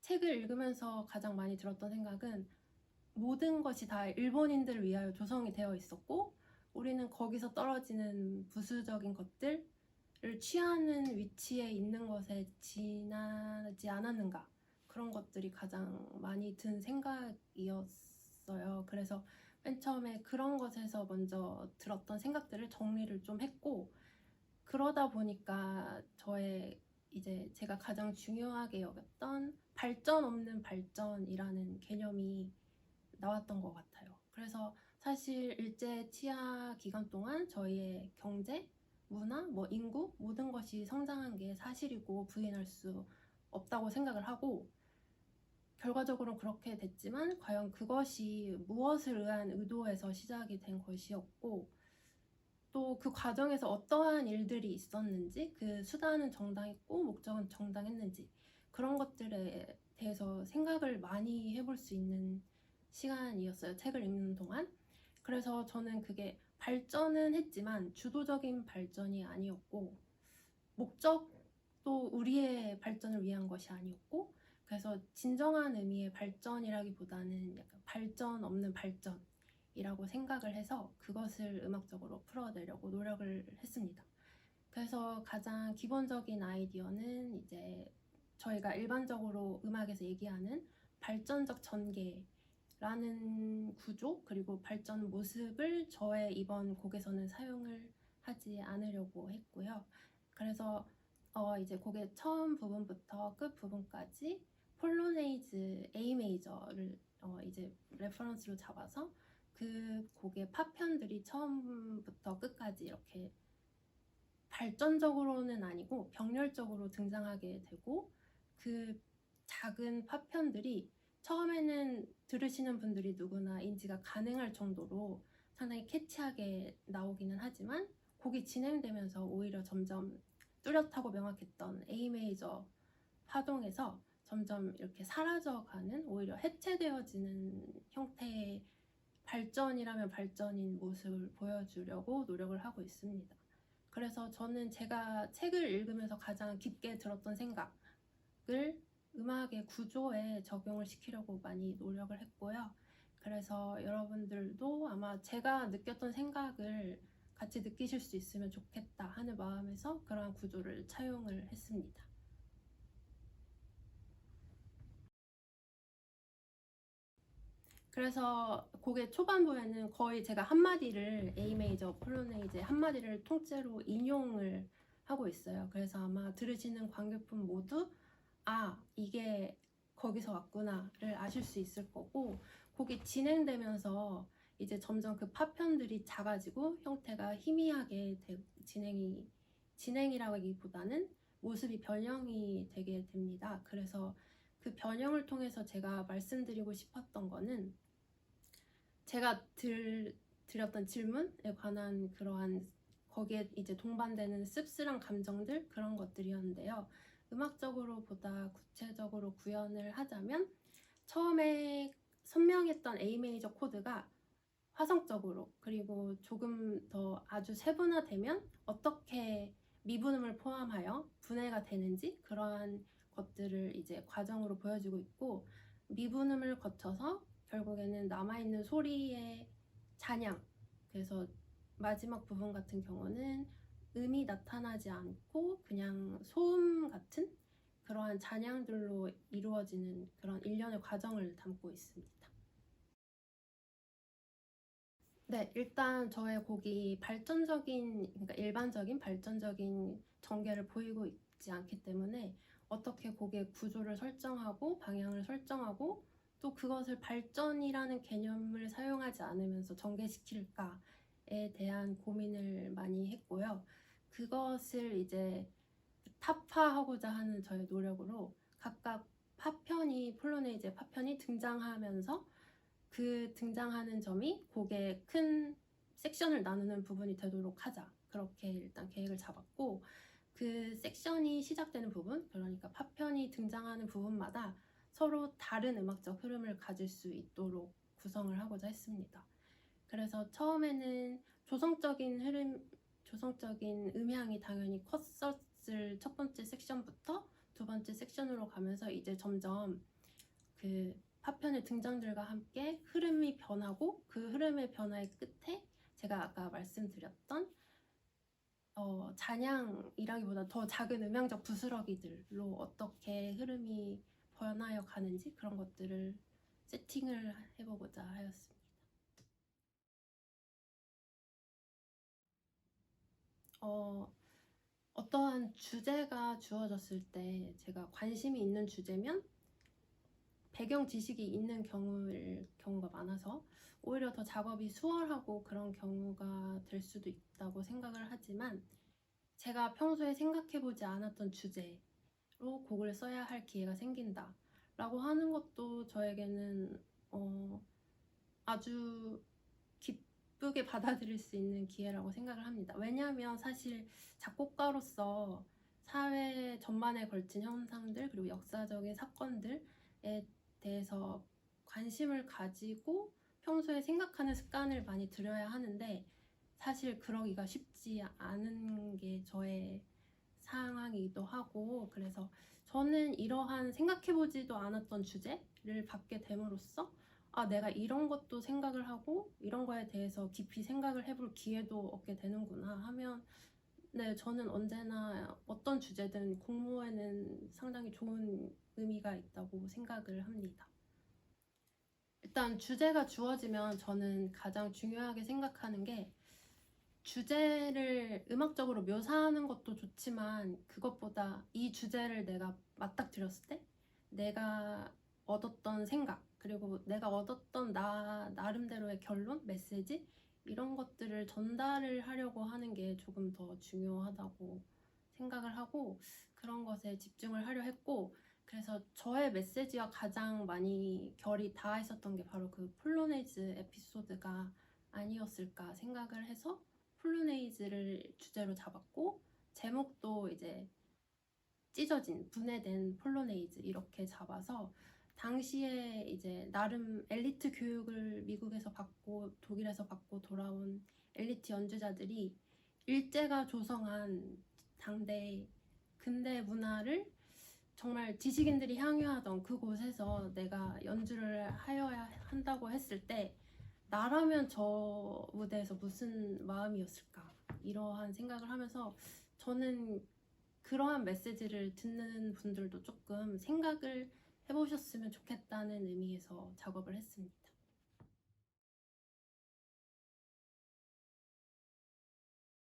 책을 읽으면서 가장 많이 들었던 생각은 모든 것이 다 일본인들을 위하여 조성이 되어 있었고 우리는 거기서 떨어지는 부수적인 것들을 취하는 위치에 있는 것에 지나지 않았는가, 그런 것들이 가장 많이 든 생각이었어요. 그래서 맨 처음에 그런 것에서 먼저 들었던 생각들을 정리를 좀 했고, 그러다 보니까 저의 이제 제가 가장 중요하게 여겼던 발전 없는 발전이라는 개념이 나왔던 것 같아요. 그래서 사실 일제 치하 기간 동안 저희의 경제, 문화, 인구 모든 것이 성장한 게 사실이고 부인할 수 없다고 생각을 하고, 결과적으로 그렇게 됐지만 과연 그것이 무엇을 의한 의도에서 시작이 된 것이었고, 또 그 과정에서 어떠한 일들이 있었는지, 그 수단은 정당했고 목적은 정당했는지, 그런 것들에 대해서 생각을 많이 해볼 수 있는 시간이었어요, 책을 읽는 동안. 그래서 저는 그게 발전은 했지만 주도적인 발전이 아니었고, 목적도 우리의 발전을 위한 것이 아니었고, 그래서 진정한 의미의 발전이라기보다는 약간 발전 없는 발전이라고 생각을 해서 그것을 음악적으로 풀어내려고 노력을 했습니다. 그래서 가장 기본적인 아이디어는 이제 저희가 일반적으로 음악에서 얘기하는 발전적 전개라는 구조, 그리고 발전 모습을 저의 이번 곡에서는 사용을 하지 않으려고 했고요. 그래서 이제 곡의 처음 부분부터 끝 부분까지 폴로네이즈 A 메이저를 이제 레퍼런스로 잡아서 그 곡의 파편들이 처음부터 끝까지 이렇게 발전적으로는 아니고 병렬적으로 등장하게 되고, 그 작은 파편들이 처음에는 들으시는 분들이 누구나 인지가 가능할 정도로 상당히 캐치하게 나오기는 하지만, 곡이 진행되면서 오히려 점점 뚜렷하고 명확했던 A 메이저 파동에서 점점 이렇게 사라져가는, 오히려 해체되어지는 형태의 발전이라면 발전인 모습을 보여주려고 노력을 하고 있습니다. 그래서 저는 제가 책을 읽으면서 가장 깊게 들었던 생각을 음악의 구조에 적용을 시키려고 많이 노력을 했고요. 그래서 여러분들도 아마 제가 느꼈던 생각을 같이 느끼실 수 있으면 좋겠다 하는 마음에서 그러한 구조를 차용을 했습니다. 그래서 곡의 초반부에는 거의 제가 한마디를 A 메이저 폴로네이즈의 한마디를 통째로 인용을 하고 있어요. 그래서 아마 들으시는 관객분 모두 이게 거기서 왔구나를 아실 수 있을 거고, 곡이 진행되면서 이제 점점 그 파편들이 작아지고 형태가 희미하게 진행이라기보다는 모습이 변형이 되게 됩니다. 그래서 그 변형을 통해서 제가 말씀드리고 싶었던 거는, 제가 드렸던 질문에 관한 그러한 거기에 이제 동반되는 씁쓸한 감정들, 그런 것들이었는데요. 음악적으로 보다 구체적으로 구현을 하자면, 처음에 선명했던 A 메이저 코드가 화성적으로, 그리고 조금 더 아주 세분화되면 어떻게 미분음을 포함하여 분해가 되는지, 그러한 것들을 이제 과정으로 보여주고 있고, 미분음을 거쳐서 결국에는 남아있는 소리의 잔향, 그래서 마지막 부분 같은 경우는 음이 나타나지 않고 그냥 소음 같은 그러한 잔향들로 이루어지는 그런 일련의 과정을 담고 있습니다. 네, 일단 저의 곡이 그러니까 일반적인 발전적인 전개를 보이고 있지 않기 때문에 어떻게 곡의 구조를 설정하고 방향을 설정하고 또 그것을 발전이라는 개념을 사용하지 않으면서 전개시킬까에 대한 고민을 많이 했고요. 그것을 이제 타파하고자 하는 저의 노력으로 각각 폴로네이즈의 파편이 등장하면서 그 등장하는 점이 곡의 큰 섹션을 나누는 부분이 되도록 하자, 그렇게 일단 계획을 잡았고, 그 섹션이 시작되는 부분, 그러니까 파편이 등장하는 부분마다 서로 다른 음악적 흐름을 가질 수 있도록 구성을 하고자 했습니다. 그래서 처음에는 조성적인 음향이 당연히 컸었을 첫 번째 섹션부터 두 번째 섹션으로 가면서 이제 점점 그 파편의 등장들과 함께 흐름이 변하고 그 흐름의 변화의 끝에 제가 아까 말씀드렸던 잔향이라기보다 더 작은 음향적 부스러기들로 어떻게 흐름이 변하여 가는지 그런 것들을 세팅을 해보고자 하였습니다. 어떠한 주제가 주어졌을 때 제가 관심이 있는 주제면 배경 지식이 있는 경우가 많아서 오히려 더 작업이 수월하고 그런 경우가 될 수도 있다고 생각을 하지만 제가 평소에 생각해보지 않았던 주제로 곡을 써야 할 기회가 생긴다 라고 하는 것도 저에게는 아주 기쁘게 받아들일 수 있는 기회라고 생각을 합니다. 왜냐하면 사실 작곡가로서 사회 전반에 걸친 현상들 그리고 역사적인 사건들에 대해서 관심을 가지고 평소에 생각하는 습관을 많이 들여야 하는데 사실 그러기가 쉽지 않은 게 저의 상황이기도 하고 그래서 저는 이러한 생각해보지도 않았던 주제를 받게 됨으로써 내가 이런 것도 생각을 하고 이런 거에 대해서 깊이 생각을 해볼 기회도 얻게 되는구나 하면 네, 저는 언제나 어떤 주제든 공모에는 상당히 좋은 의미가 있다고 생각을 합니다. 일단 주제가 주어지면 저는 가장 중요하게 생각하는 게 주제를 음악적으로 묘사하는 것도 좋지만 그것보다 이 주제를 내가 맞닥뜨렸을 때 내가 얻었던 생각 그리고 내가 얻었던 나름대로의 결론, 메시지 이런 것들을 전달을 하려고 하는 게 조금 더 중요하다고 생각을 하고 그런 것에 집중을 하려 했고 그래서 저의 메시지와 가장 많이 결이 닿아 있었던 게 바로 그 폴로네이즈 에피소드가 아니었을까 생각을 해서 폴로네이즈를 주제로 잡았고 제목도 이제 찢어진 분해된 폴로네이즈 이렇게 잡아서 당시에 이제 나름 엘리트 교육을 미국에서 받고 독일에서 받고 돌아온 엘리트 연주자들이 일제가 조성한 당대 근대 문화를 정말 지식인들이 향유하던 그곳에서 내가 연주를 하여야 한다고 했을 때 나라면 저 무대에서 무슨 마음이었을까 이러한 생각을 하면서 저는 그러한 메시지를 듣는 분들도 조금 생각을 해보셨으면 좋겠다는 의미에서 작업을 했습니다.